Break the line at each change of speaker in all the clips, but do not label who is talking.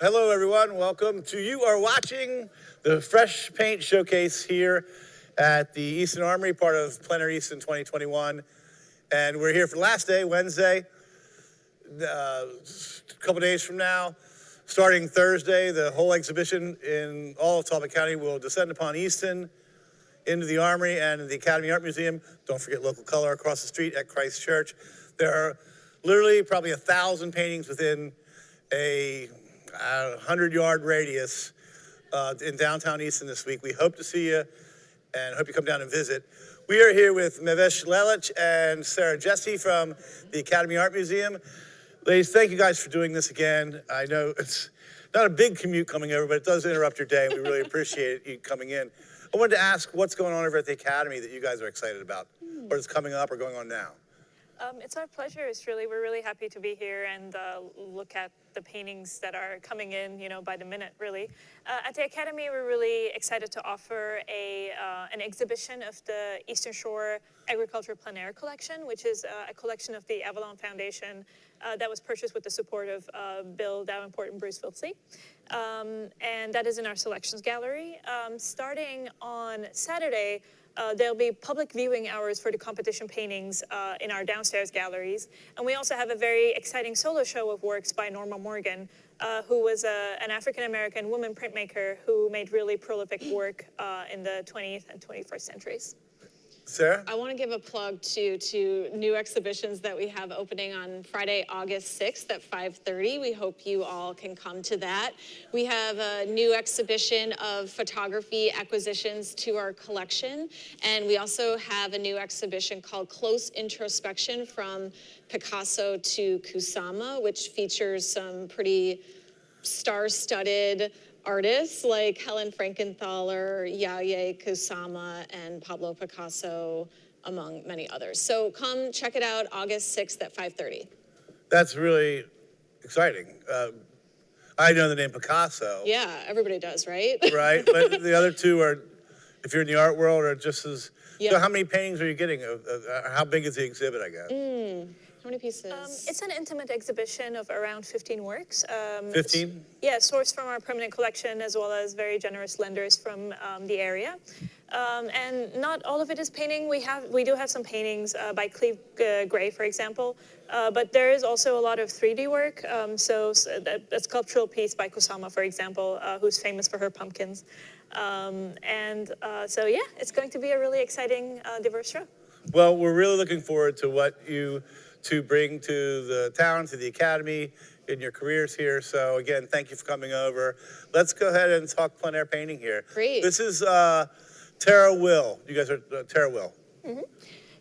Hello, everyone. Welcome to you are watching the Fresh Paint Showcase here at the Easton Armory, part of Plein Air Easton 2021. And we're here for the last day, Wednesday, a couple days from now. Starting Thursday, the whole exhibition in all of Talbot County will descend upon Easton, into the Armory and the Academy Art Museum. Don't forget local color across the street at Christ Church. There are literally probably 1,000 paintings within a 100-yard radius in downtown Easton this week. We hope to see you and hope you come down and visit. We are here with Mehves Lelic and Sarah Jesse from the Academy Art Museum. Ladies, thank you guys for doing this again. I know it's not a big commute coming over, but it does interrupt your day, and we really appreciate you coming in. I wanted to ask what's going on over at the Academy that you guys are excited about, or is coming up or going on now?
It's our pleasure. We're really happy to be here and look at the paintings that are coming in, by the minute, really. At the Academy, we're really excited to offer an exhibition of the Eastern Shore Agriculture Plein Air collection, which is a collection of the Avalon Foundation that was purchased with the support of Bill Davenport and Bruce Filtzy. And that is in our selections gallery. Starting on Saturday, there'll be public viewing hours for the competition paintings in our downstairs galleries. And we also have a very exciting solo show of works by Norma Morgan, who was an African-American woman printmaker who made really prolific work in the 20th and 21st centuries.
Sarah?
I want to give a plug to new exhibitions that we have opening on Friday, August 6th at 5:30. We hope you all can come to that. We have a new exhibition of photography acquisitions to our collection. And we also have a new exhibition called Close Introspection from Picasso to Kusama, which features some pretty star-studded artists like Helen Frankenthaler, Yayoi Kusama, and Pablo Picasso, among many others. So come check it out August 6th at 5:30.
That's really exciting. I know the name Picasso.
Yeah, everybody does, right?
Right, but the other two are, if you're in the art world, are just as,
Yeah.
So how many paintings are you getting? How big is the exhibit, I guess?
How many pieces?
It's an intimate exhibition of around 15 works.
15?
Yeah, sourced from our permanent collection as well as very generous lenders from the area. And not all of it is painting. We do have some paintings by Cleve Gray, for example, but there is also a lot of 3D work. So a sculptural piece by Kusama, for example, who's famous for her pumpkins. So yeah, it's going to be a really exciting, diverse show.
Well, we're really looking forward to what you to bring to the town, to the Academy, in your careers here. So again, thank you for coming over. Let's go ahead and talk plein air painting here.
Great.
This is Tara Will. You guys are Tara Will.
Mm-hmm.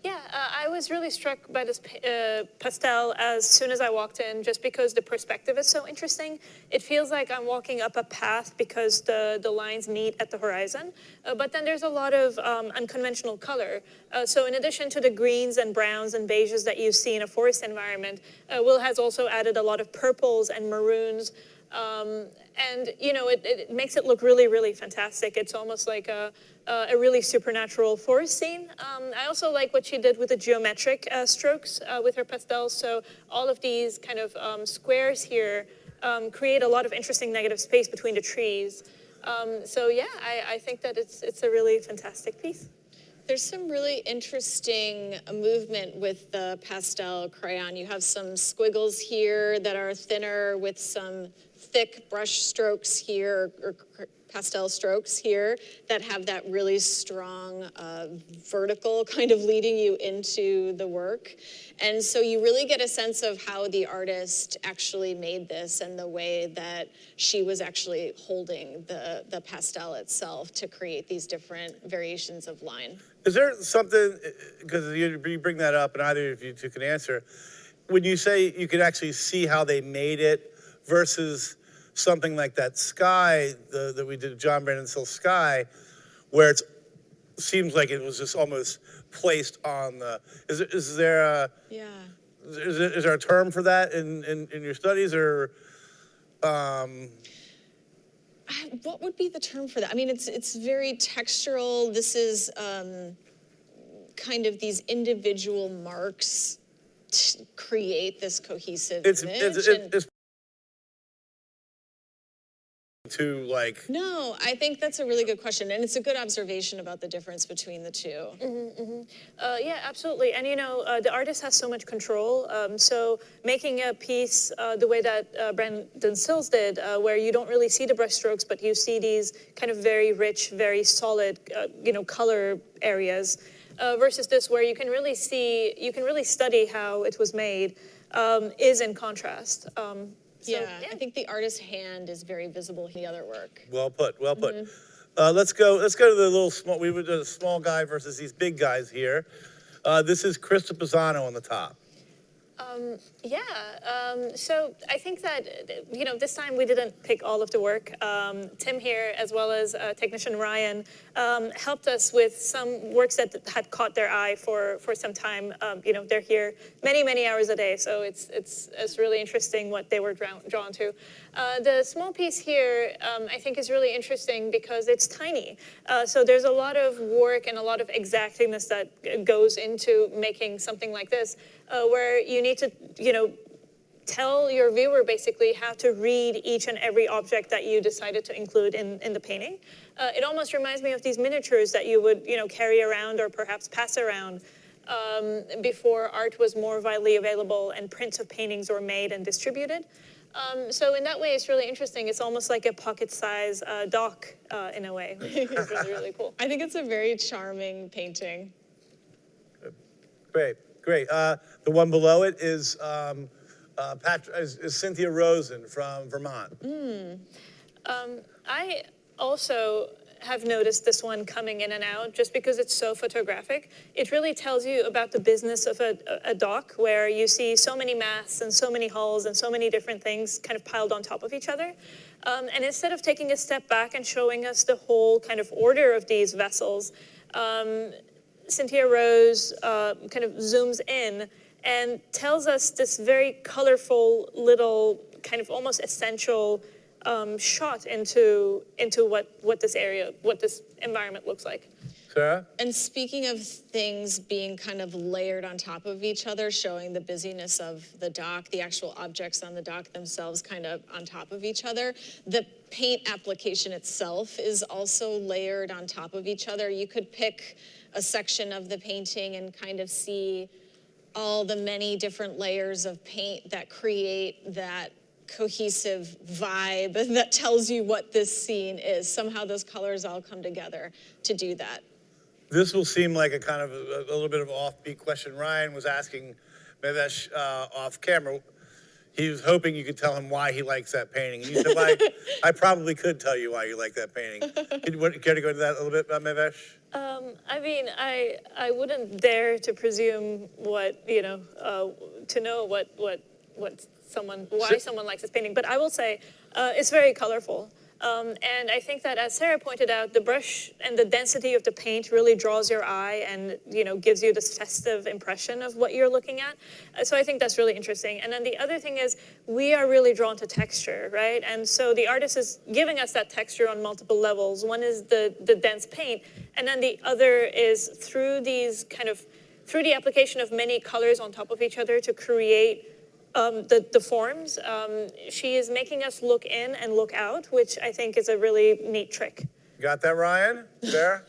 Yeah, I was really struck by this pastel as soon as I walked in, just because the perspective is so interesting. It feels like I'm walking up a path because the lines meet at the horizon, but then there's a lot of unconventional color. So in addition to the greens and browns and beiges that you see in a forest environment, Will has also added a lot of purples and maroons. And it makes it look really, really fantastic. It's almost like a really supernatural forest scene. I also like what she did with the geometric strokes with her pastels. So all of these kind of squares here create a lot of interesting negative space between the trees. So yeah, I think that it's a really fantastic piece.
There's some really interesting movement with the pastel crayon. You have some squiggles here that are thinner with some thick brush strokes here, or pastel strokes here, that have that really strong vertical kind of leading you into the work. And so you really get a sense of how the artist actually made this and the way that she was actually holding the pastel itself to create these different variations of line.
Is there something, because you bring that up and either of you two can answer, when you say you could actually see how they made it versus something like that sky that we did, John Brandon Sills Sky, where it seems like it was just almost placed on the, is there a,
Yeah.
Is there a term for that in your studies, or
what would be the term for that? I mean, it's very textural. This is kind of these individual marks to create this cohesive image.
It's too like?
No, I think that's a really good question, and it's a good observation about the difference between the two.
Yeah, absolutely. And the artist has so much control. So making a piece the way that Brandon Sills did, where you don't really see the brushstrokes, but you see these kind of very rich, very solid, color areas, versus this where you can really study how it was made, is in contrast.
I think the artist's hand is very visible in the other work.
Well put. Well put. Let's go to the little small. We would do the small guy versus these big guys here. This is Crista Pisano on the top.
So I think that, this time we didn't pick all of the work. Tim here, as well as technician Ryan, helped us with some works that had caught their eye for some time. They're here many, many hours a day, so it's really interesting what they were drawn to. The small piece here, I think, is really interesting because it's tiny. So there's a lot of work and a lot of exactingness that goes into making something like this, where you need to, tell your viewer basically how to read each and every object that you decided to include in the painting. It almost reminds me of these miniatures that you would, carry around or perhaps pass around before art was more widely available and prints of paintings were made and distributed. So in that way, it's really interesting. It's almost like a pocket-size dock in a way, which is really, really cool.
I think it's a very charming painting.
Great. The one below it is Cynthia Rosen from Vermont.
I also have noticed this one coming in and out just because it's so photographic. It really tells you about the business of a dock where you see so many masts and so many hulls and so many different things kind of piled on top of each other. And instead of taking a step back and showing us the whole kind of order of these vessels, Cynthia Rose kind of zooms in and tells us this very colorful little kind of almost essential shot into what this environment looks like.
Sarah?
And speaking of things being kind of layered on top of each other, showing the busyness of the dock, the actual objects on the dock themselves kind of on top of each other, the paint application itself is also layered on top of each other. You could pick a section of the painting and kind of see all the many different layers of paint that create that cohesive vibe that tells you what this scene is. Somehow those colors all come together to do that.
This will seem like a kind of a little bit of an offbeat question. Ryan was asking Mehves off camera. He was hoping you could tell him why he likes that painting. And you said, well, I probably could tell you why you like that painting. Care to go into that a little bit, Mehves?
I wouldn't dare to presume what, to know why someone likes this painting. But I will say it's very colorful. And I think that, as Sarah pointed out, the brush and the density of the paint really draws your eye and, gives you this festive impression of what you're looking at. So I think that's really interesting. And then the other thing is we are really drawn to texture, right? And so the artist is giving us that texture on multiple levels. One is the dense paint, and then the other is through the application of many colors on top of each other to create the forms. She is making us look in and look out, which I think is a really neat trick.
Got that, Ryan? Sarah?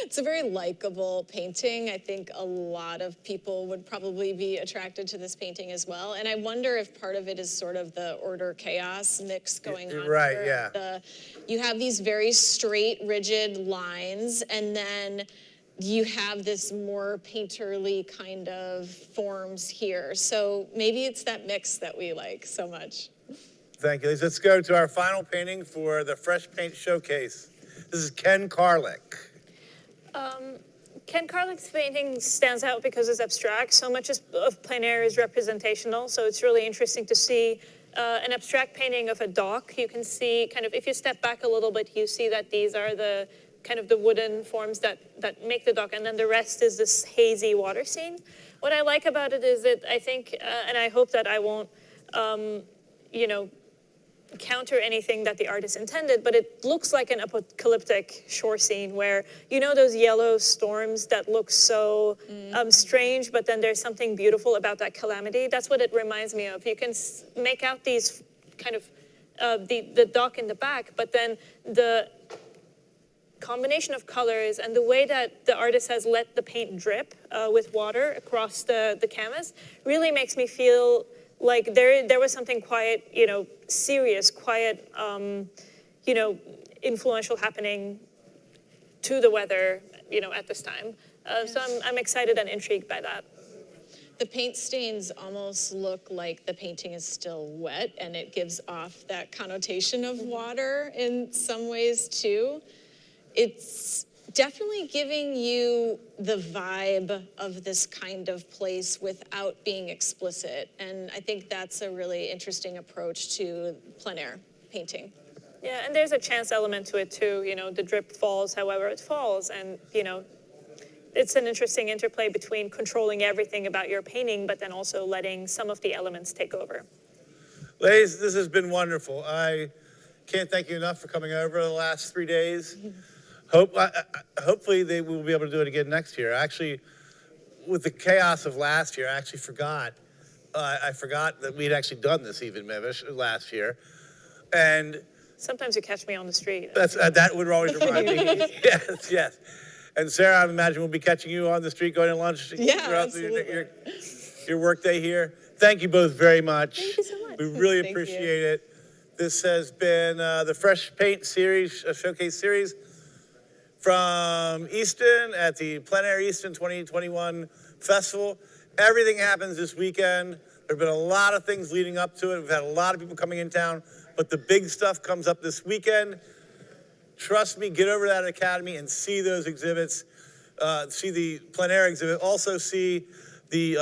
It's a very likable painting. I think a lot of people would probably be attracted to this painting as well. And I wonder if part of it is sort of the order chaos mix going on.
Right,
here.
yeah.
You have these very straight, rigid lines, and then you have this more painterly kind of forms here. So maybe it's that mix that we like so much.
Thank you. Let's go to our final painting for the Fresh Paint Showcase. This is Ken Karlic.
Ken Karlic's painting stands out because it's abstract. So much of plein air is representational, so it's really interesting to see an abstract painting of a dock. You can see kind of, if you step back a little bit, you see that these are the kind of the wooden forms that make the dock, and then the rest is this hazy water scene. What I like about it is that I think, and I hope that I won't, counter anything that the artist intended, but it looks like an apocalyptic shore scene where, those yellow storms that look so strange, but then there's something beautiful about that calamity. That's what it reminds me of. You can make out these kind of the dock in the back, but then the combination of colors and the way that the artist has let the paint drip with water across the canvas really makes me feel like there was something quite, serious, quite, influential happening to the weather, at this time. So I'm excited and intrigued by that.
The paint stains almost look like the painting is still wet, and it gives off that connotation of water in some ways too. It's definitely giving you the vibe of this kind of place without being explicit. And I think that's a really interesting approach to plein air painting.
Yeah, and there's a chance element to it too. The drip falls however it falls, and it's an interesting interplay between controlling everything about your painting, but then also letting some of the elements take over.
Ladies, this has been wonderful. I can't thank you enough for coming over the last 3 days. Hopefully they will be able to do it again next year. Actually, with the chaos of last year, I actually forgot. I forgot that we'd actually done this even, Mehves, last year. And
sometimes you catch me on the street.
That would always remind me. Yes. And Sarah, I imagine we'll be catching you on the street going to lunch throughout your work day here. Thank you both very much.
Thank you so much.
We really appreciate it. This has been the Fresh Paint series, showcase series from Easton at the Plein Air Easton 2021 Festival. Everything happens this weekend. There have been a lot of things leading up to it. We've had a lot of people coming in town, but the big stuff comes up this weekend. Trust me, get over to that Academy and see those exhibits. See the plein air exhibit. Also see the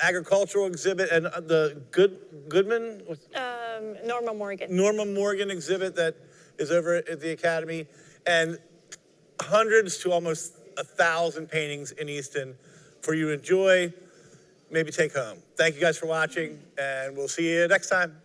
agricultural exhibit and the Goodman? Norma Morgan exhibit that is over at the Academy. And hundreds to almost 1,000 paintings in Easton for you to enjoy, maybe take home. Thank you guys for watching, and we'll see you next time.